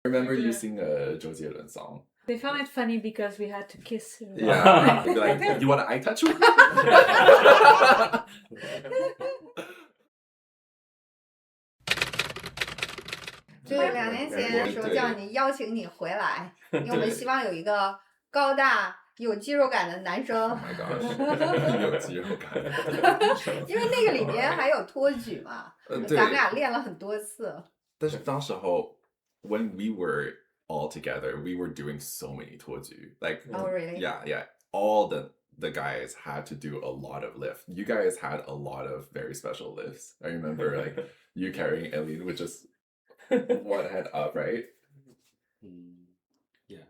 I remember you sing a 周杰伦 song. They found it funny because we had to kiss. Yeah. They'd be like, you want an eye touch? 就是2年前说叫你邀请你回来，因为我们希望有一个高大有肌肉感的男生。Oh my gosh. 有肌肉感。因为那个里面还有托举嘛，咱们俩练了很多次。但是当时候 when we were all together, we were doing so many 托举. Like, oh really? Yeah. All the guys had to do a lot of lift. You guys had a lot of very special lifts. I remember like you carrying Eileen with just one head up, right? Yeah.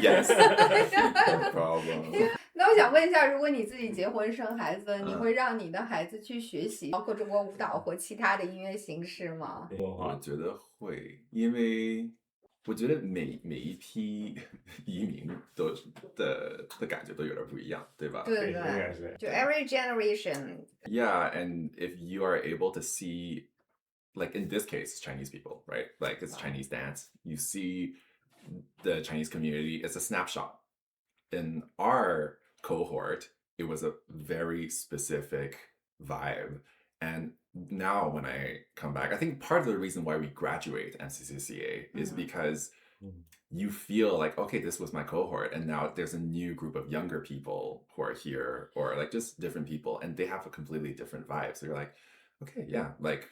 Yes. No problem. 那我想问一下，如果你自己结婚生孩子，你会让你的孩子去学习包括中国舞蹈或其他的音乐形式吗？我觉得会，因为我觉得每一批移民的感觉都有点不一样，对吧？对对，就 every generation. Yeah, and if you are able to see, like in this case, Chinese people, right? Like it's Chinese dance. You see the Chinese community. It's a snapshot. In our cohort, it was a very specific vibe. And now when I come back, I think part of the reason why we graduate MCCCA is because you feel like, okay, this was my cohort, and now there's a new group of younger people who are here, or like just different people, and they have a completely different vibe. So you're like, okay, yeah, like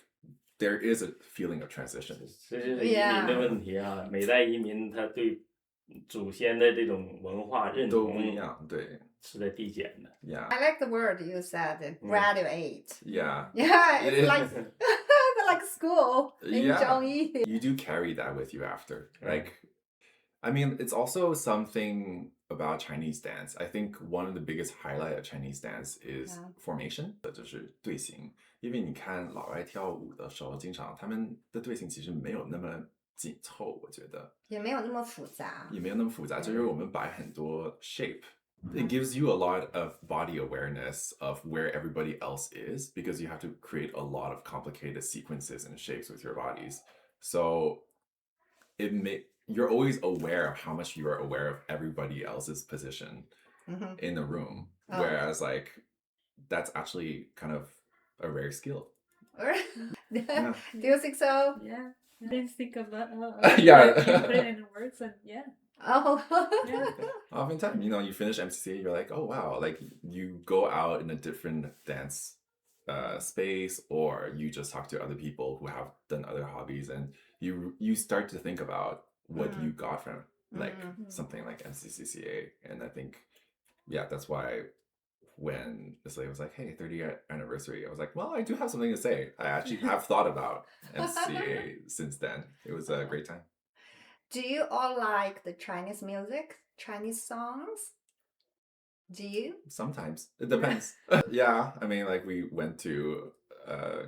there is a feeling of transition. 这就是移民的问题啊，每代移民他对祖先的这种文化认同都不一样，对，是在递减的。Yeah. I like the word you said, graduate. Yeah. Yeah, it's like like school in Zhongyi. You do carry that with you after. Like, I mean, it's also something about Chinese dance. I think one of the biggest highlight of Chinese dance is formation, 就是队形。因为你看老外跳舞的时候，经常他们的队形其实没有那么紧凑，我觉得也没有那么复杂，就是我们摆很多 shape. It gives you a lot of body awareness of where everybody else is, because you have to create a lot of complicated sequences and shapes with your bodies. So you're always aware of how much you are aware of everybody else's position in the room. Whereas like that's actually kind of a rare skill. Do you think so? Yeah. I didn't think about Yeah. You put it in words and yeah. Oh. Yeah. Oftentimes, you finish MCCA, you're like, oh wow, like you go out in a different dance space, or you just talk to other people who have done other hobbies, and you start to think about what you got from like something like MCCCA. And I think, yeah, that's why when this lady was like, hey, 30th anniversary, I was like, well, I do have something to say. I actually have thought about MCCA since then. It was a great time. Do you all like the Chinese music, Chinese songs? Do you? Sometimes. It depends. Yeah, I mean, like we went to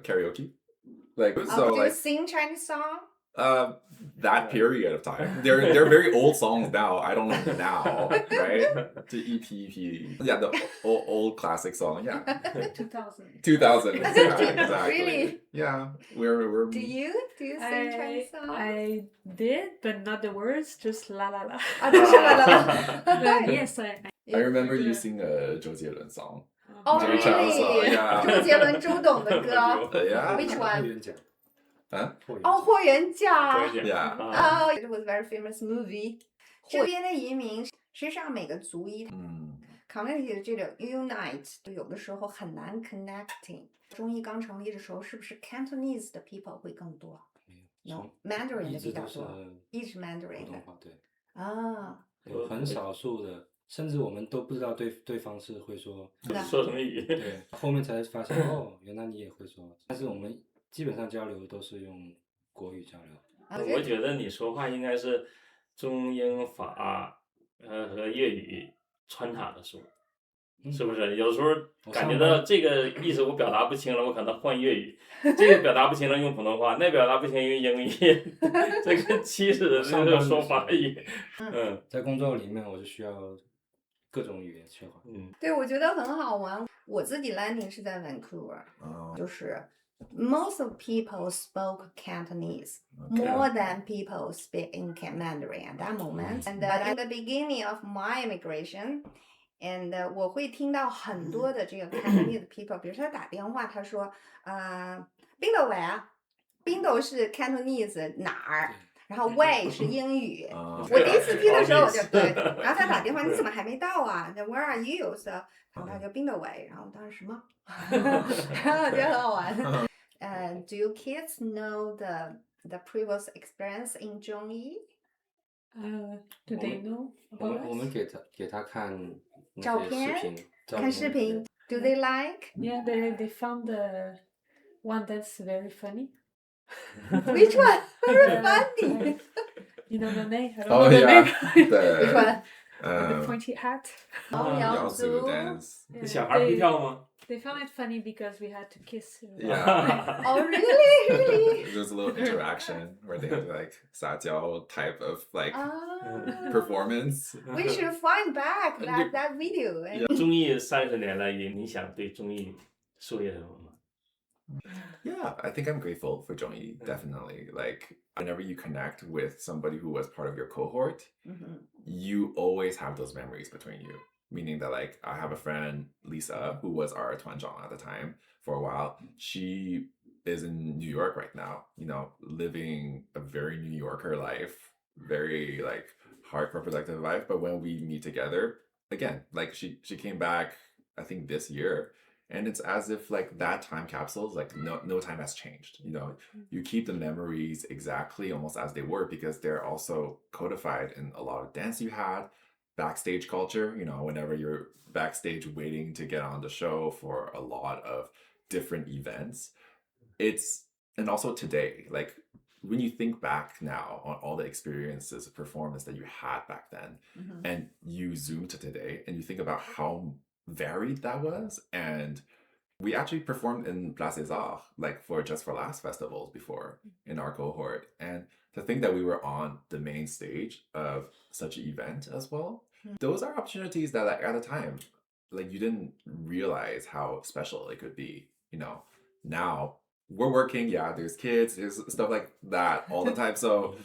karaoke. Like, so do like you sing Chinese song? That period of time. They're very old songs now. I don't know now, right? To EP. Yeah, the old classic song. Yeah. 2000. Yeah, exactly. Really? Yeah. We're Do you sing Chinese songs? I did, but not the words, just la la la. 就是啦啦啦。 But yes, I remember you sing a 周杰伦 song. Oh, Jerry Charles song, really? yeah. 周杰伦、周董的歌。 Yeah. Which one? 哦，霍元甲。 Yeah. Oh, it was a very famous movie. 这边的移民实际上每个族裔community 的这种 unite 有的时候很难 connecting。中医刚成立的时候，是不是 Cantonese 的 people 会更多 ？No, Mandarin 的比较多，一直 Mandarin 的。对。啊。有很少数的，甚至我们都不知道对方是会说什么语。对，后面才发现哦，原来你也会说。但是我们基本上交流都是用国语交流。我觉得你说话应该是中英法和粤语穿插的说，是不是？有时候感觉到这个意思我表达不清了，我可能换粤语；这个表达不清了用普通话，那表达不清用英语。这跟妻子的这个说法语。在工作里面我就需要各种语言切换。对，我觉得很好玩。我自己 landing 是在 Vancouver，就是 most of people spoke Cantonese more than people speak in Mandarin at that moment. And in the beginning of my immigration, and 我会听到很多的这个 Cantonese people， 比如说他打电话，他说冰豆喂啊，冰豆是 Cantonese 哪儿？然后 way 是英语。我第一次听的时候我就对，然后他打电话，你怎么还没到啊 ？Where are you？ So 然后他就冰豆喂，然后我当时什么？然后我觉得很好玩。Do you kids know the previous experience in 中艺？ Do they know about us? 我们给他看照片，看视频。Do they like? Yeah, they found the one that's very funny. Which one? Very funny. You know the name? I don't Oh know the yeah, name. Which one? The pointy hat. 瑶族 dance. Yeah, 小孩会跳吗？ They found it funny because we had to kiss him. Yeah. Oh really? Really? There's a little interaction where they have like 撒娇 type of like Ah. performance. We should find back that video. 综艺30年来，你想对综艺说些什么吗？ Yeah, I think I'm grateful for Zhongyi, definitely. Like, whenever you connect with somebody who was part of your cohort, you always have those memories between you. Meaning that, like, I have a friend, Lisa, who was our Tuanzhang at the time for a while. She is in New York right now, you know, living a very New Yorker life, very, like, hardcore productive life. But when we meet together, again, like, she came back, I think, this year. And it's as if like that time capsules, like no time has changed. You know, you keep the memories exactly almost as they were because they're also codified in a lot of dance you had, backstage culture, you know, whenever you're backstage waiting to get on the show for a lot of different events. And also today, like when you think back now on all the experiences of performance that you had back then, and you zoom to today and you think about how varied that was, and we actually performed in Place des Arts like for Just for Laughs festivals before in our cohort, and to think that we were on the main stage of such an event as well, those are opportunities that like, at the time like you didn't realize how special it could be. You know, now we're working, there's kids, there's stuff like that all the time, so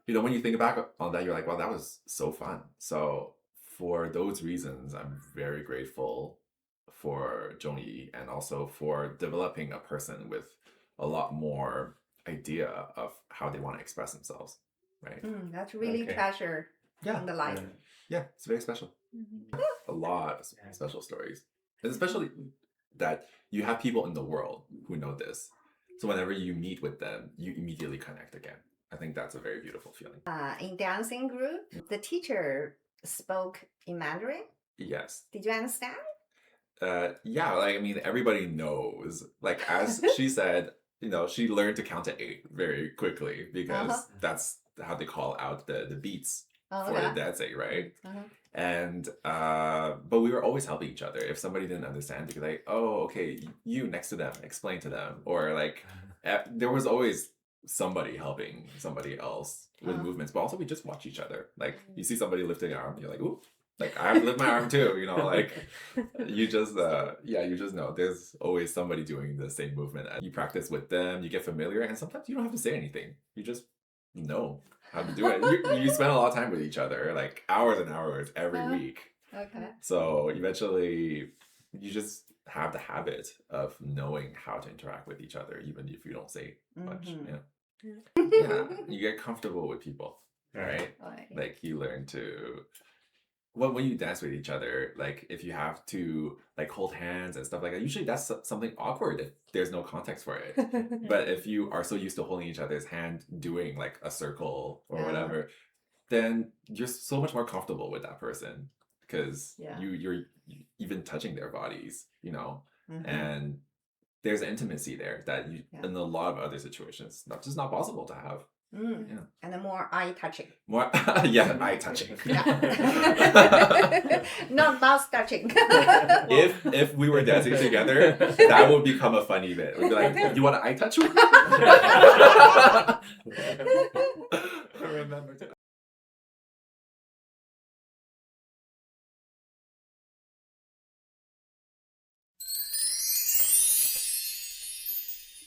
you know, when you think back on that, you're like, wow, that was so fun. So for those reasons, I'm very grateful for Zhongyi and also for developing a person with a lot more idea of how they want to express themselves, right? That's really treasure in the life. Yeah, it's very special. A lot of special stories. And especially that you have people in the world who know this. So whenever you meet with them, you immediately connect again. I think that's a very beautiful feeling. In dancing group, the teacher spoke in Mandarin? Yes. Did you understand? Yeah, like I mean everybody knows. Like as she said, you know, she learned to count to 8 very quickly because that's how they call out the beats for the dancing, right? And but we were always helping each other. If somebody didn't understand, they'd be like, oh, okay, you next to them, explain to them. Or like there was always somebody helping somebody else with movements, but also we just watch each other. Like you see somebody lifting an arm, you're like, ooh, like I have to lift my arm too, you know, like you just you just know there's always somebody doing the same movement. You practice with them, you get familiar, and sometimes you don't have to say anything. You just know how to do it. You spend a lot of time with each other, like hours and hours every week. Okay. So eventually you just have the habit of knowing how to interact with each other, even if you don't say much. Yeah, you get comfortable with people, right? Like you learn to, well, when you dance with each other, like if you have to like hold hands and stuff like that, usually that's something awkward if there's no context for it. But if you are so used to holding each other's hand, doing like a circle or whatever, then you're so much more comfortable with that person because you're even touching their bodies, you know, and there's an intimacy there that you in a lot of other situations that's just not possible to have. And the more eye touching. More eye touching. Not mouth touching. If we were dancing together, that would become a funny bit. We'd be like, you want to eye touch me? Remember to